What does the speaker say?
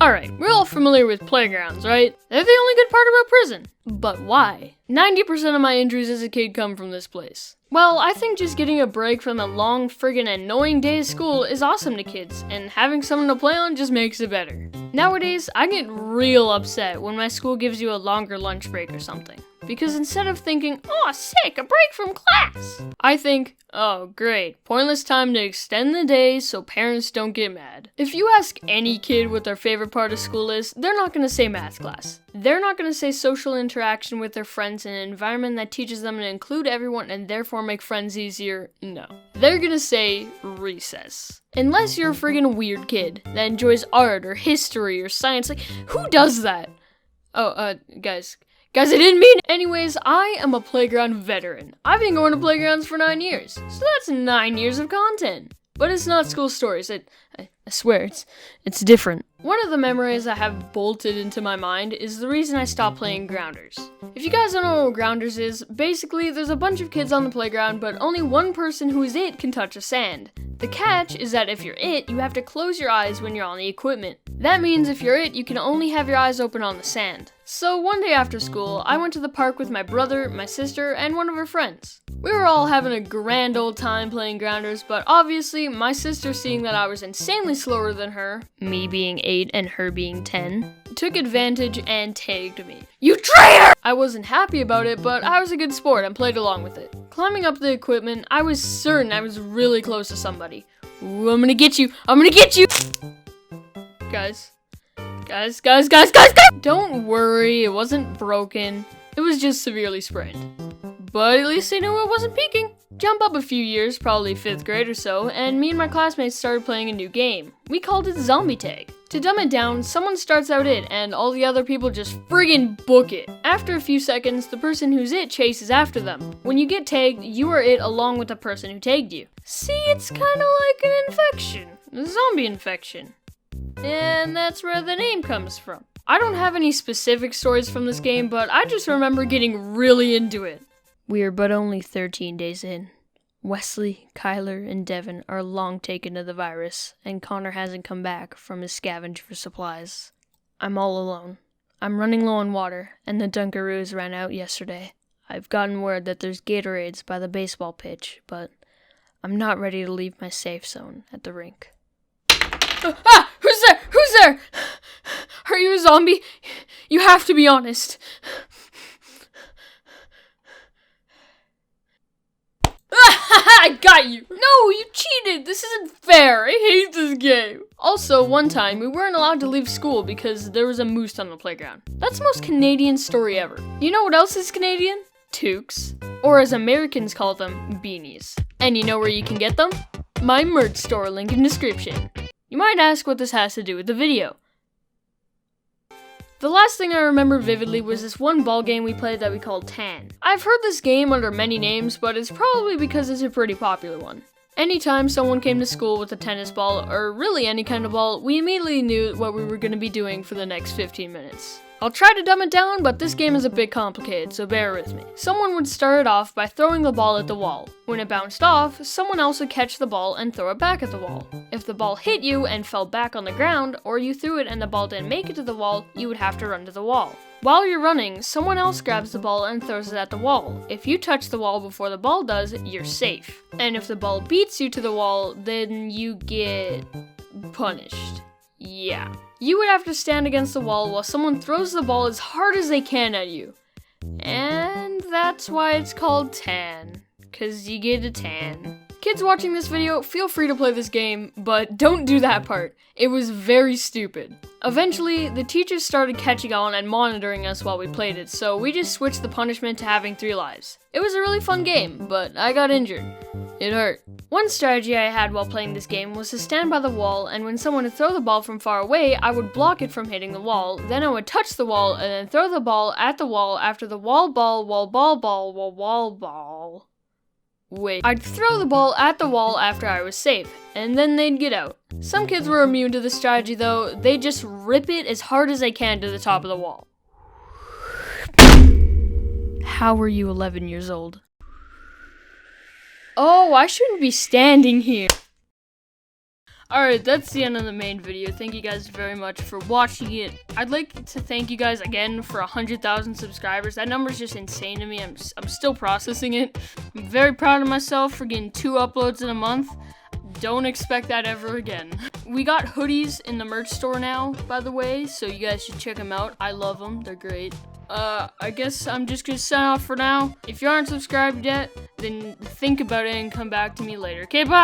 Alright, we're all familiar with playgrounds, right? They're the only good part about prison. But why? 90% of my injuries as a kid come from this place. Well, I think just getting a break from the long, friggin' annoying day of school is awesome to kids, and having someone to play on just makes it better. Nowadays, I get real upset when my school gives you a longer lunch break or something. Because instead of thinking, oh sick, a break from class, I think, oh great, pointless time to extend the day so parents don't get mad. If you ask any kid what their favorite part of school is, they're not gonna say math class. They're not gonna say social interaction with their friends in an environment that teaches them to include everyone and therefore make friends easier. No. They're gonna say recess. Unless you're a friggin' weird kid that enjoys art or history or science, like, who does that? Guys, I didn't mean it. Anyways, I am a playground veteran. I've been going to playgrounds for 9 years, so that's 9 years of content. But it's not school stories, I swear, it's different. One of the memories I have bolted into my mind is the reason I stopped playing Grounders. If you guys don't know what Grounders is, basically there's a bunch of kids on the playground, but only one person who is it can touch the sand. The catch is that if you're it, you have to close your eyes when you're on the equipment. That means if you're it, you can only have your eyes open on the sand. So one day after school, I went to the park with my brother, my sister, and one of her friends. We were all having a grand old time playing Grounders, but obviously my sister, seeing that I was insanely slower than her, me being 8 and her being 10, took advantage and tagged me. You traitor! I wasn't happy about it, but I was a good sport and played along with it. Climbing up the equipment, I was certain I was really close to somebody. Ooh, I'm gonna get you! I'm gonna get you! Guys. Don't worry, it wasn't broken. It was just severely sprained. But at least I knew I wasn't peeking. Jump up a few years, probably 5th grade or so, and me and my classmates started playing a new game. We called it Zombie Tag. To dumb it down, someone starts out it, and all the other people just friggin' book it. After a few seconds, the person who's it chases after them. When you get tagged, you are it along with the person who tagged you. See, it's kinda like an infection. A zombie infection. And that's where the name comes from. I don't have any specific stories from this game, but I just remember getting really into it. We are but only 13 days in. Wesley, Kyler, and Devin are long taken to the virus, and Connor hasn't come back from his scavenge for supplies. I'm all alone. I'm running low on water, and the Dunkaroos ran out yesterday. I've gotten word that there's Gatorades by the baseball pitch, but I'm not ready to leave my safe zone at the rink. Ah! Who's there? Who's there? Are you a zombie? You have to be honest. I got you! No, you cheated! This isn't fair! I hate this game! Also, one time, we weren't allowed to leave school because there was a moose on the playground. That's the most Canadian story ever. You know what else is Canadian? Toques. Or as Americans call them, beanies. And you know where you can get them? My merch store, link in description. You might ask what this has to do with the video. The last thing I remember vividly was this one ball game we played that we called Tan. I've heard this game under many names, but it's probably because it's a pretty popular one. Anytime someone came to school with a tennis ball, or really any kind of ball, we immediately knew what we were going to be doing for the next 15 minutes. I'll try to dumb it down, but this game is a bit complicated, so bear with me. Someone would start it off by throwing the ball at the wall. When it bounced off, someone else would catch the ball and throw it back at the wall. If the ball hit you and fell back on the ground, or you threw it and the ball didn't make it to the wall, you would have to run to the wall. While you're running, someone else grabs the ball and throws it at the wall. If you touch the wall before the ball does, you're safe. And if the ball beats you to the wall, then you get punished. Yeah. You would have to stand against the wall while someone throws the ball as hard as they can at you. And that's why it's called Tan. 'Cause you get a tan. Kids watching this video, feel free to play this game, but don't do that part. It was very stupid. Eventually, the teachers started catching on and monitoring us while we played it, so we just switched the punishment to having 3 lives. It was a really fun game, but I got injured. It hurt. One strategy I had while playing this game was to stand by the wall, and when someone would throw the ball from far away, I would block it from hitting the wall, then I would touch the wall, and then throw the ball at the wall after the wall ball. Wait, I'd throw the ball at the wall after I was safe, and then they'd get out. Some kids were immune to this strategy though, they just rip it as hard as they can to the top of the wall. How were you 11 years old? Oh, I shouldn't be standing here. Alright, that's the end of the main video. Thank you guys very much for watching it. I'd like to thank you guys again for 100,000 subscribers. That number is just insane to me. I'm still processing it. I'm very proud of myself for getting 2 uploads in a month. Don't expect that ever again. We got hoodies in the merch store now, by the way, so you guys should check them out. I love them. They're great. I guess I'm just gonna sign off for now. If you aren't subscribed yet, then think about it and come back to me later. Okay, bye!